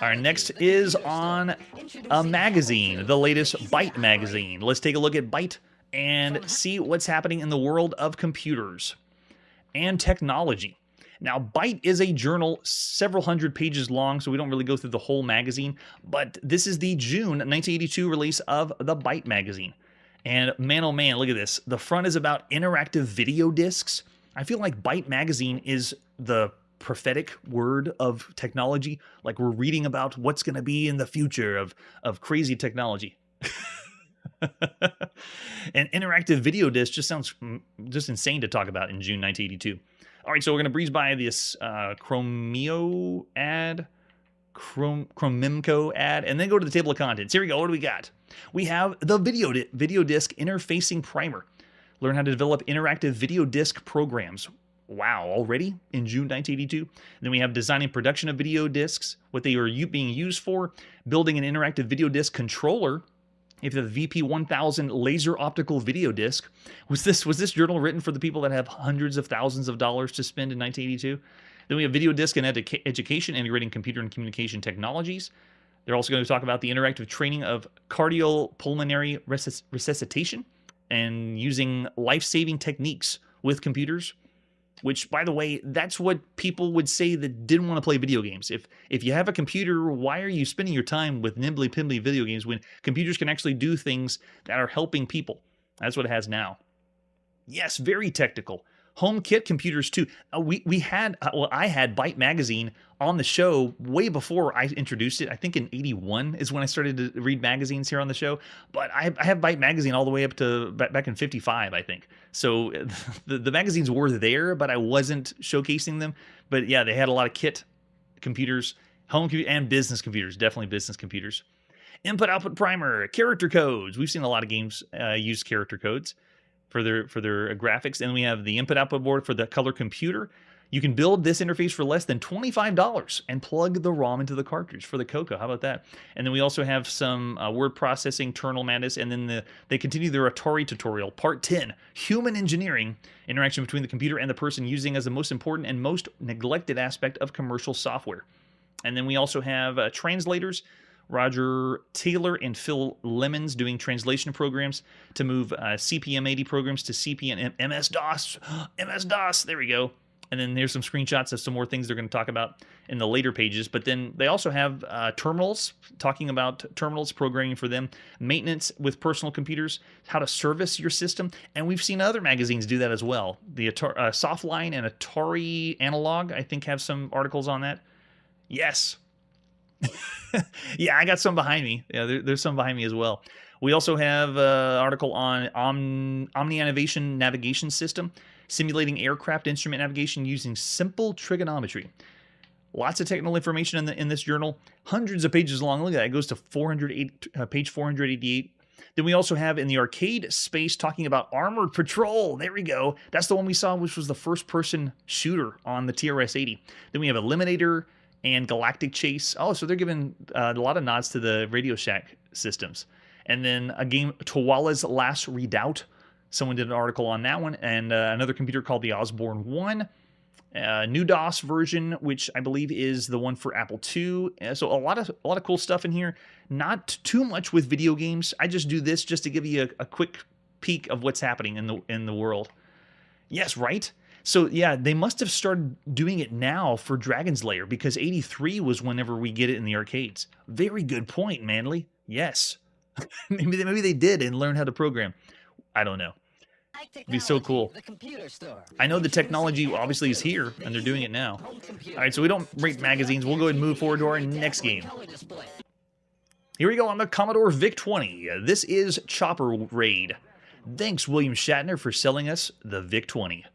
Our next is on a magazine, the latest Byte magazine. Let's take a look at Byte and see what's happening in the world of computers and technology. Now, Byte is a journal several hundred pages long, so we don't really go through the whole magazine, but this is the June 1982 release of the Byte magazine. And man, oh man, look at this. The front is about interactive video discs. I feel like Byte magazine is the prophetic word of technology. Like we're reading about what's going to be in the future of crazy technology. An interactive video disc just sounds just insane to talk about in June 1982. All right, so we're going to breeze by this Chromio ad, Chromimco ad, and then go to the table of contents. Here we go. What do we got? We have the video disc interfacing primer. Learn how to develop interactive video disc programs. Wow, already in June 1982. And then we have design and production of video discs, what they are being used for, building an interactive video disc controller. If the VP1000 laser optical video disc, was this journal written for the people that have hundreds of thousands of dollars to spend in 1982? Then we have video disc and education, integrating computer and communication technologies. They're also going to talk about the interactive training of cardiopulmonary resuscitation and using life-saving techniques with computers. Which, by the way, that's what people would say that didn't want to play video games. If you have a computer, why are you spending your time with nimbly-pimbly video games when computers can actually do things that are helping people? That's what it has now. Yes, very technical. HomeKit computers, too. I had Byte Magazine on the show way before I introduced it. I think in 81 is when I started to read magazines here on the show. But I have Byte Magazine all the way up to back in 55, I think. So the magazines were there, but I wasn't showcasing them. But yeah, they had a lot of kit computers, home computer, and business computers, definitely business computers. Input-output primer, character codes. We've seen a lot of games use character codes for their graphics. And we have the input-output board for the color computer. You can build this interface for less than $25 and plug the ROM into the cartridge for the Coco. How about that? And then we also have some word processing, Terminal Madness, and then they continue their Atari tutorial, Part 10, Human Engineering, interaction between the computer and the person using as the most important and most neglected aspect of commercial software. And then we also have translators, Roger Taylor and Phil Lemons doing translation programs to move CP/M80 programs to CP and MS-DOS. MS-DOS, there we go. And then here's some screenshots of some more things they're going to talk about in the later pages. But then they also have terminals, talking about terminals, programming for them, maintenance with personal computers, how to service your system. And we've seen other magazines do that as well. The Softline and Atari Analog, I think, have some articles on that. Yes. Yeah, I got some behind me. Yeah, there's some behind me as well. We also have an article on Omni-Innovation Navigation System, simulating aircraft instrument navigation using simple trigonometry. Lots of technical information in this journal. Hundreds of pages long. Look at that. It goes to page 488. Then we also have in the arcade space talking about Armored Patrol. There we go. That's the one we saw, which was the first-person shooter on the TRS-80. Then we have Eliminator and Galactic Chase. Oh, so they're giving a lot of nods to the Radio Shack systems. And then a game, Tawala's Last Redoubt. Someone did an article on that one. And another computer called the Osborne 1. New DOS version, which I believe is the one for Apple II. So a lot of cool stuff in here. Not too much with video games. I just do this just to give you a quick peek of what's happening in the world. Yes, right? So yeah, they must have started doing it now for Dragon's Lair, because 83 was whenever we get it in the arcades. Very good point, Manly. Yes. maybe they did and learned how to program. I don't know. It'd be so cool. I know the technology obviously is here, and they're doing it now. All right, so we don't rate magazines. We'll go ahead and move forward to our next game. Here we go on the Commodore VIC-20. This is Chopper Raid. Thanks, William Shatner, for selling us the VIC-20.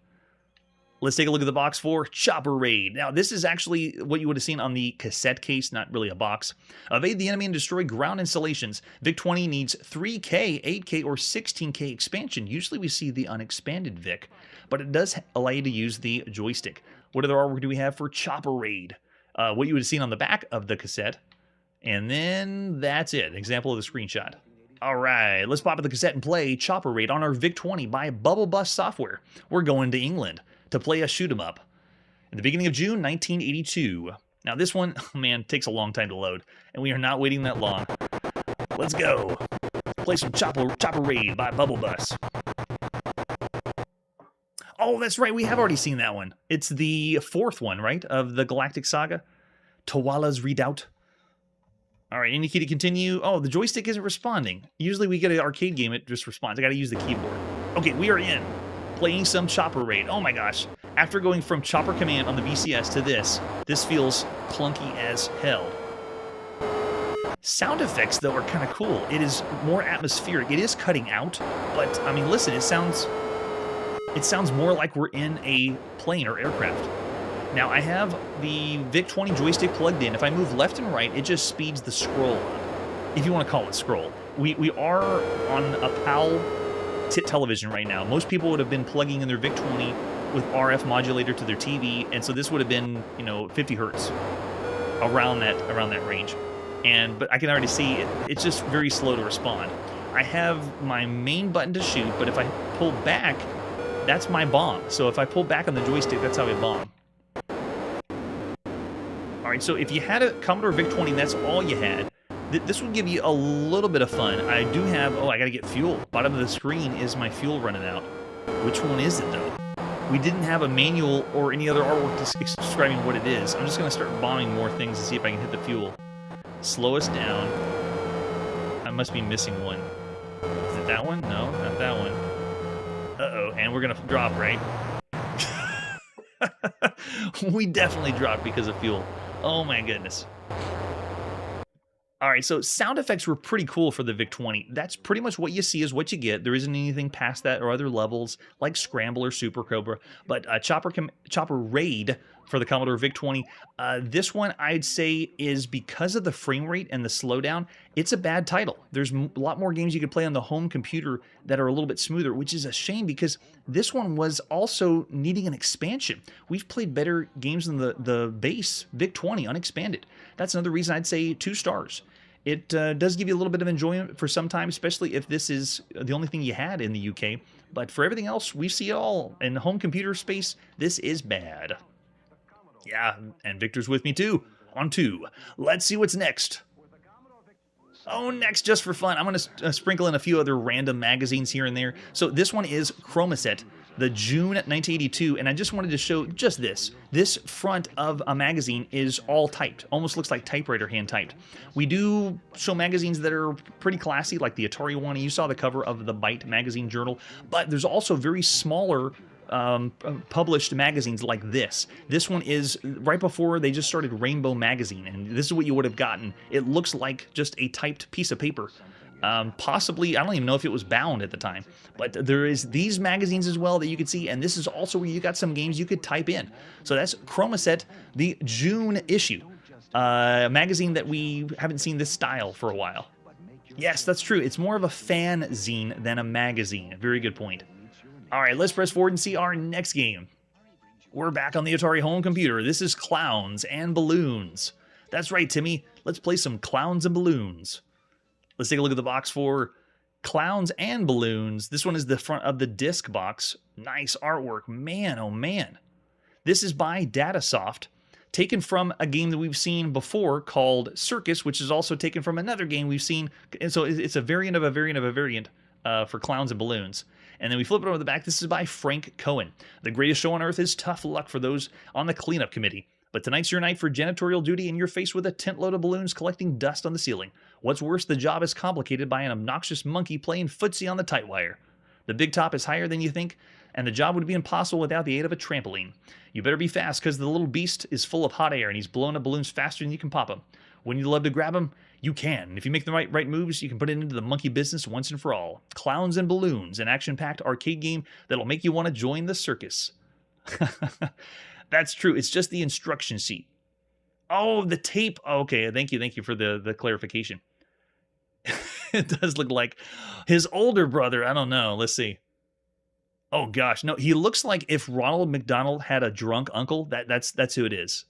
Let's take a look at the box for Chopper Raid. Now, this is actually what you would have seen on the cassette case, not really a box. Evade the enemy and destroy ground installations. VIC-20 needs 3K, 8K, or 16K expansion. Usually we see the unexpanded VIC, but it does allow you to use the joystick. What other artwork do we have for Chopper Raid? What you would have seen on the back of the cassette. And then that's it. Example of the screenshot. All right, let's pop up the cassette and play Chopper Raid on our VIC-20 by Bubble Bus Software. We're going to England to play a shoot 'em up in the beginning of June 1982. Now this one, oh man, takes a long time to load, and we are not waiting that long. Let's go play some Chopper Raid by Bubble Bus. Oh, that's right, we have already seen that one. It's the fourth one, right, of the Galactic Saga, Tawala's Redoubt. All right, any key to continue. Oh, the joystick isn't responding. Usually we get an arcade game, it just responds. I got to use the keyboard. Okay, we are in. Playing some Chopper Raid. Oh my gosh. After going from Chopper Command on the VCS to this feels clunky as hell. Sound effects, though, are kind of cool. It is more atmospheric. It is cutting out, but, I mean, listen, it sounds more like we're in a plane or aircraft. Now, I have the VIC-20 joystick plugged in. If I move left and right, it just speeds the scroll up, if you want to call it scroll. We are on a PAL television right now. Most people would have been plugging in their VIC-20 with RF modulator to their TV, and so this would have been, 50 hertz around that range. But I can already see it's just very slow to respond. I have my main button to shoot, but if I pull back, that's my bomb. So if I pull back on the joystick, that's how I bomb. All right, so if you had a Commodore VIC-20 and that's all you had, this would give you a little bit of fun. I do have, I gotta get fuel. Bottom of the screen is my fuel running out. Which one is it though? We didn't have a manual or any other artwork describing what it is. I'm just gonna start bombing more things to see if I can hit the fuel. Slow us down. I must be missing one. Is it that one? No, not that one. Uh-oh, and we're gonna drop, right? We definitely dropped because of fuel. Oh my goodness. All right, so sound effects were pretty cool for the VIC-20. That's pretty much what you see is what you get. There isn't anything past that or other levels like Scramble or Super Cobra. But Chopper Raid for the Commodore VIC-20, this one I'd say is because of the frame rate and the slowdown, it's a bad title. There's a lot more games you could play on the home computer that are a little bit smoother, which is a shame because this one was also needing an expansion. We've played better games than the base VIC-20 unexpanded. That's another reason I'd say 2 stars. It does give you a little bit of enjoyment for some time, especially if this is the only thing you had in the UK. But for everything else, we see it all. In home computer space, this is bad. Yeah, and Victor's with me too. On 2. Let's see what's next. Oh, next, just for fun, I'm going to sprinkle in a few other random magazines here and there. So this one is Chromaset. the June 1982, and I just wanted to show just this. This front of a magazine is all typed, almost looks like typewriter hand typed. We do show magazines that are pretty classy, like the Atari one. You saw the cover of the Byte magazine journal, but there's also very smaller published magazines like this. This one is right before they just started Rainbow Magazine, and this is what you would have gotten. It looks like just a typed piece of paper. Possibly, I don't even know if it was bound at the time, but there is these magazines as well that you could see, and this is also where you got some games you could type in. So that's Chromaset, the June issue, magazine that we haven't seen this style for a while. Yes, that's true. It's more of a fanzine than a magazine. Very good point. All right, let's press forward and see our next game. We're back on the Atari home computer. This is Clowns and Balloons. That's right, Timmy. Let's play some Clowns and Balloons. Let's take a look at the box for Clowns and Balloons. This one is the front of the disc box. Nice artwork. Man, oh man. This is by Datasoft, taken from a game that we've seen before called Circus, which is also taken from another game we've seen. And so it's a variant of a variant of a variant for Clowns and Balloons. And then we flip it over the back. This is by Frank Cohen. The greatest show on earth is tough luck for those on the cleanup committee. But tonight's your night for janitorial duty, and you're faced with a tent load of balloons collecting dust on the ceiling. What's worse, the job is complicated by an obnoxious monkey playing footsie on the tight wire. The big top is higher than you think, and the job would be impossible without the aid of a trampoline. You better be fast, because the little beast is full of hot air, and he's blowing up balloons faster than you can pop them. Wouldn't you love to grab him? You can. And if you make the right moves, you can put it into the monkey business once and for all. Clowns and Balloons, an action-packed arcade game that'll make you want to join the circus. That's true. It's just the instruction sheet. Oh, the tape. Okay, thank you for the clarification. It does look like his older brother. I don't know. Let's see. Oh gosh, no. He looks like if Ronald McDonald had a drunk uncle. That's who it is.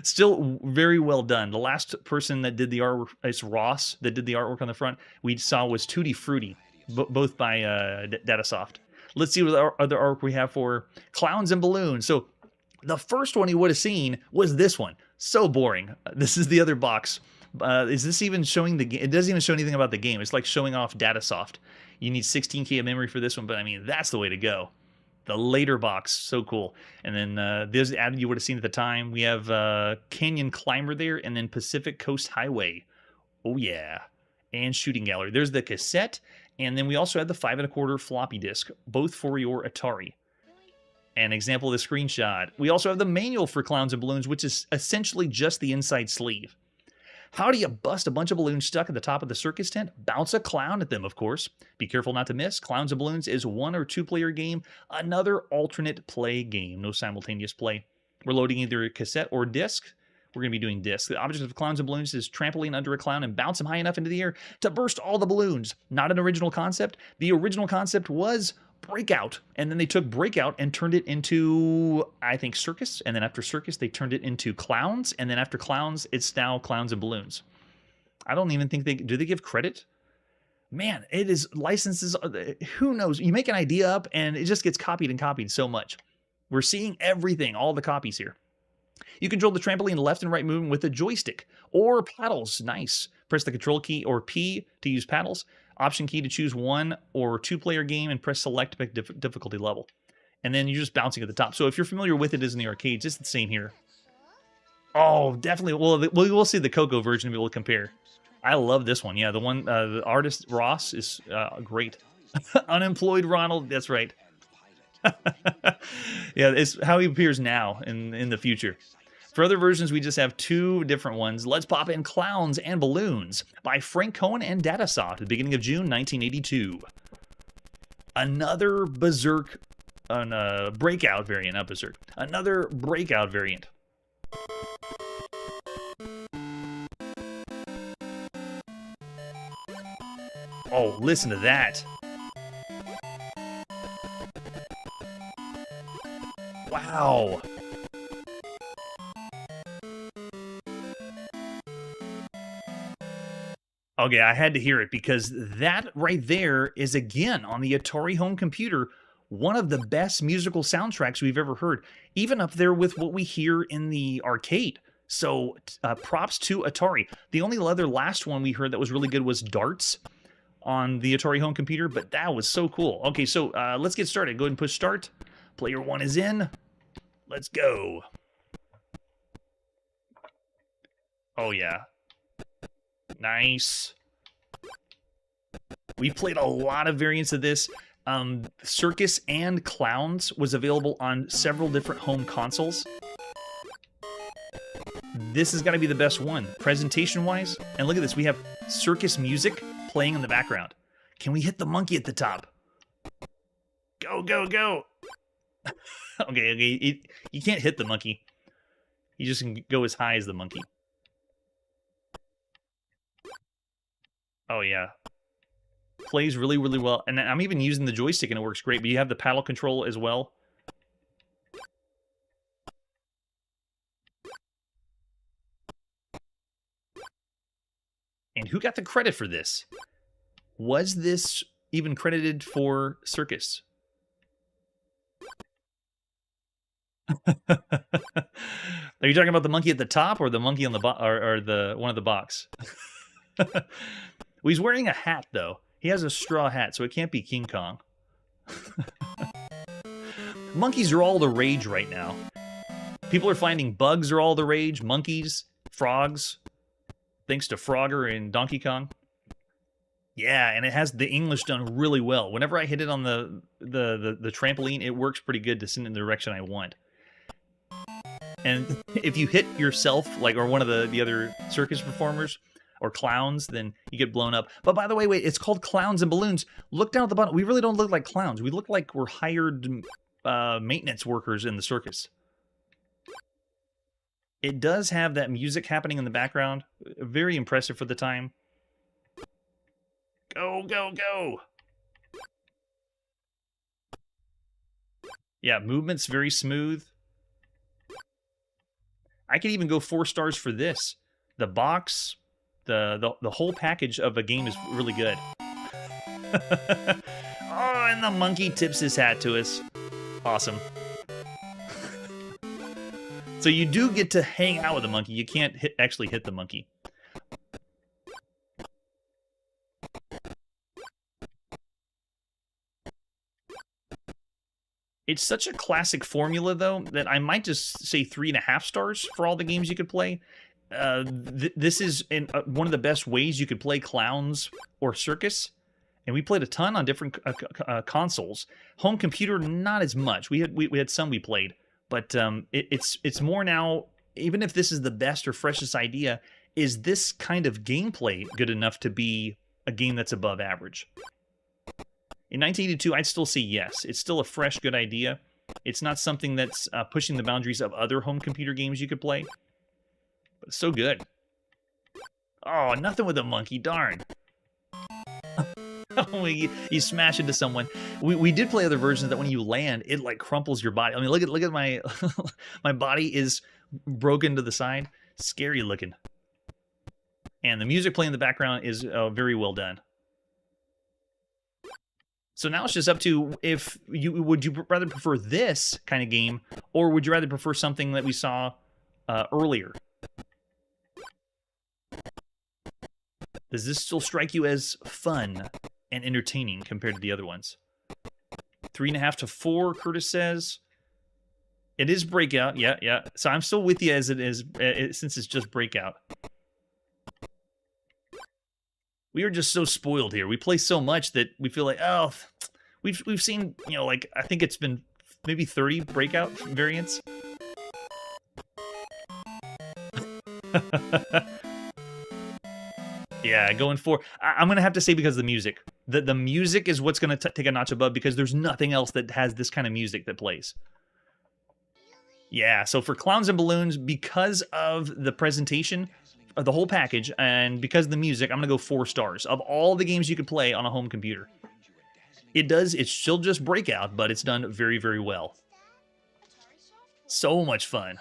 Still very well done. The last person that did the art, it's Ross, that did the artwork on the front, we saw was Tutti Frutti, both by Datasoft. Let's see what other artwork we have for Clowns and Balloons. So the first one you would have seen was this one. So boring. This is the other box. Is this even showing the game? It doesn't even show anything about the game. It's like showing off Datasoft. You need 16K of memory for this one, but I mean, that's the way to go. The later box, so cool. And then there's the ad you would have seen at the time. We have Canyon Climber there, and then Pacific Coast Highway. Oh yeah. And Shooting Gallery. There's the cassette, and then we also had the 5 1/4 floppy disk, both for your Atari. An example of the screenshot. We also have the manual for Clowns and Balloons, which is essentially just the inside sleeve. How do you bust a bunch of balloons stuck at the top of the circus tent? Bounce a clown at them, of course. Be careful not to miss. Clowns and Balloons is 1 or 2 player game, another alternate play game, no simultaneous play. We're loading either a cassette or disc. We're going to be doing disc. The object of Clowns and Balloons is trampoline under a clown and bounce him high enough into the air to burst all the balloons. Not an original concept. The original concept was Breakout, and then they took Breakout and turned it into, I think, Circus, and then after Circus they turned it into Clowns, and then after Clowns it's now Clowns and Balloons. I don't even think do they give credit? Man, it is licenses, who knows? You make an idea up and it just gets copied and copied so much. We're seeing everything, all the copies here. You control the trampoline left and right movement with a joystick or paddles. Nice. Press the control key or P to use paddles. Option key to choose 1 or 2 player game, and press select to pick difficulty level. And then you're just bouncing at the top. So if you're familiar with it as in the arcades, it's the same here. Oh, definitely. Well, we'll see the Coco version to be able to compare. I love this one. Yeah, the one, the artist Ross is great. Unemployed Ronald, that's right. Yeah, it's how he appears now in the future. For other versions, we just have 2 different ones. Let's pop in Clowns and Balloons by Frank Cohen and Datasoft at the beginning of June 1982. Another Berserk, Breakout variant, not Berserk. Another Breakout variant. Oh, listen to that. Wow. Okay, I had to hear it because that right there is, again, on the Atari home computer, one of the best musical soundtracks we've ever heard, even up there with what we hear in the arcade. So props to Atari. The only other last one we heard that was really good was Darts. on the Atari home computer, but that was so cool. Okay, so let's get started. Go ahead and push start. Player 1 is in. Let's go. Oh, yeah. Nice. We played a lot of variants of this. Circus and Clowns was available on several different home consoles. This has got to be the best one, presentation-wise. And look at this. We have circus music playing in the background. Can we hit the monkey at the top? Go, go, go. Okay. You can't hit the monkey. You just can go as high as the monkey. Oh, yeah. Plays really, really well. And I'm even using the joystick and it works great, but you have the paddle control as well. And who got the credit for this? Was this even credited for Circus? Are you talking about the monkey at the top or the monkey on the or the one of the box? Well, he's wearing a hat though. He has a straw hat, so it can't be King Kong. Monkeys are all the rage right now. People are finding bugs are all the rage. Monkeys, frogs, thanks to Frogger and Donkey Kong. Yeah, and it has the English done really well. Whenever I hit it on the trampoline, it works pretty good to send in the direction I want. And if you hit yourself, like, or one of the other circus performers or clowns, then you get blown up. But by the way, wait, it's called Clowns and Balloons. Look down at the bottom. We really don't look like clowns. We look like we're hired maintenance workers in the circus. It does have that music happening in the background. Very impressive for the time. Go, go, go. Yeah, movement's very smooth. I could even go 4 stars for this. The box, the whole package of a game is really good. Oh, and the monkey tips his hat to us. Awesome. So you do get to hang out with the monkey. You can't actually hit the monkey. It's such a classic formula, though, that I might just say 3.5 stars for all the games you could play. This is one of the best ways you could play Clowns or Circus. And we played a ton on different consoles. Home computer, not as much. We had some we played. But it's more now, even if this is the best or freshest idea, is this kind of gameplay good enough to be a game that's above average? In 1982, I'd still say yes. It's still a fresh, good idea. It's not something that's pushing the boundaries of other home computer games you could play. But it's so good. Oh, nothing with a monkey, darn. You smash into someone. We did play other versions that when you land, it like crumples your body. I mean, look at my my body is broken to the side. Scary looking. And the music playing in the background is very well done. So now it's just up to if would you rather prefer this kind of game, or would you rather prefer something that we saw earlier? Does this still strike you as fun and entertaining compared to the other ones? 3.5 to 4, Curtis says. It is Breakout, yeah. So I'm still with you as it is, since it's just Breakout. We are just so spoiled here. We play so much that we feel like, oh, we've seen, you know, like, I think it's been maybe 30 Breakout variants. Yeah, going for... I'm going to have to say because of the music. The music is what's going to take a notch above, because there's nothing else that has this kind of music that plays. Yeah, so for Clowns and Balloons, because of the presentation, the whole package, and because of the music, I'm going to go 4 stars. Of all the games you could play on a home computer. It's still just Breakout, but it's done very, very well. So much fun.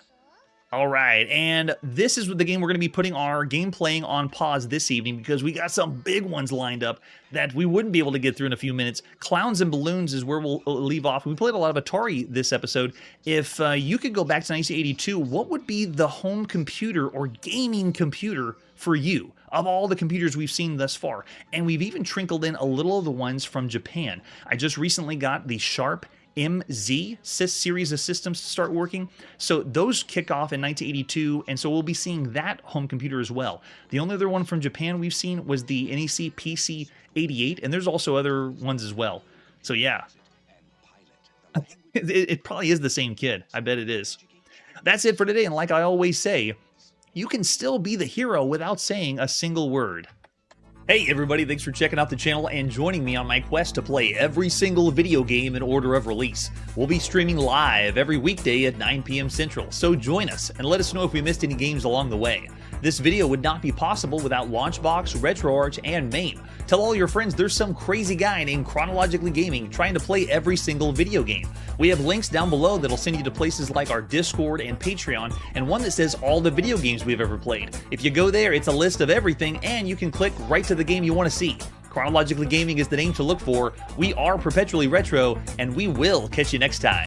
All right, and this is the game we're going to be putting our game playing on pause this evening, because we got some big ones lined up that we wouldn't be able to get through in a few minutes. Clowns and Balloons is where we'll leave off. We played a lot of Atari this episode. If you could go back to 1982, what would be the home computer or gaming computer for you? of all the computers we've seen thus far. And we've even trickled in a little of the ones from Japan. I just recently got the Sharp MZ series of systems to start working. So those kick off in 1982, and so we'll be seeing that home computer as well. The only other one from Japan we've seen was the NEC PC-88, and there's also other ones as well. So yeah, it probably is the same kid. I bet it is. That's it for today, and like I always say, you can still be the hero without saying a single word. Hey everybody, thanks for checking out the channel and joining me on my quest to play every single video game in order of release. We'll be streaming live every weekday at 9 p.m. Central, so join us and let us know if we missed any games along the way. This video would not be possible without Launchbox, RetroArch, and MAME. Tell all your friends there's some crazy guy named Chronologically Gaming trying to play every single video game. We have links down below that'll send you to places like our Discord and Patreon, and one that says all the video games we've ever played. If you go there, it's a list of everything, and you can click right to the game you want to see. Chronologically Gaming is the name to look for. We are perpetually retro, and we will catch you next time.